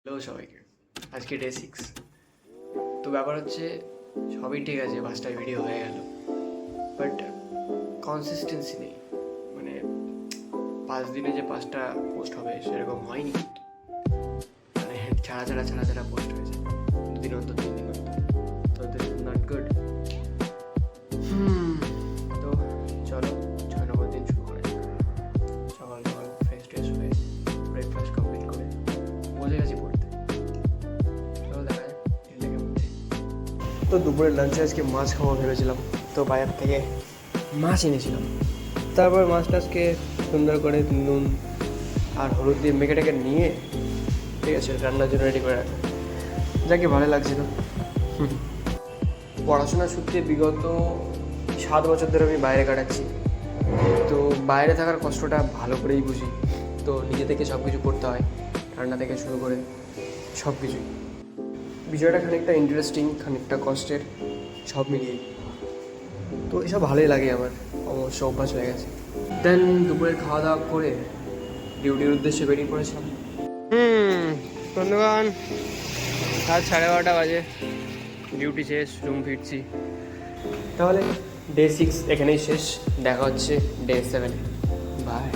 Hello সবাইকে, আজকে day 6। তো ব্যাপার হচ্ছে সবই ঠিক আছে, 5টা ভিডিও হয়ে গেল, বাট কনসিস্টেন্সি নেই। মানে 5 দিনে যে 5টা পোস্ট হবে সেরকম হয়নি। মানে ছাড়া ছাড়া ছাড়া ছাড়া পোস্ট হয়েছে 2 দিন অন্তর 3 দিন অন্তর। তো দিস ইজ নট গুড। তো চলো 6 নম্বর দিন শুরু করা যাক। সকাল সকাল ফ্রেশ ট্রেশ হয়ে ব্রেকফাস্ট কমপ্লিট করে বসে গেছি পড়তে। চলো দেখা যাক এর মধ্যে। তো দুপুরের লাঞ্চে আজকে মাছ খাওয়া ভেবেছিলাম, তো বাজার থেকে মাছ এনেছিলাম। তারপর মাছটাকে সুন্দর করে নুন আর হলুদ দিয়ে মেখে টেকে নিয়ে ঠিক আছে রান্নার জন্য রেডি করে রাখলাম। যাকে ভালো লাগছিল। পড়াশোনার সূত্রে বিগত 7 বছর ধরে আমি বাইরে কাটাচ্ছি, তো বাইরে থাকার কষ্টটা ভালো করেই বুঝি। তো নিজে থেকে সব কিছু করতে হয়, রান্না থেকে শুরু করে সব কিছুই। বিষয়টা খানিকটা ইন্টারেস্টিং, খানিকটা কষ্টের, সব মিলিয়েই। তো এসব ভালোই লাগে আমার, অবশ্য অভ্যাস হয়ে গেছে। দেন দুপুরের খাওয়া দাওয়া করে ডিউটির উদ্দেশ্যে বেরিয়ে পড়েছিলাম। বন্ধুগণ, রাত 12:30 বাজে, ডিউটি শেষ, রুম ফিরছি। তাহলে ডে 6 এখানেই শেষ, দেখা হচ্ছে ডে 7। বাই।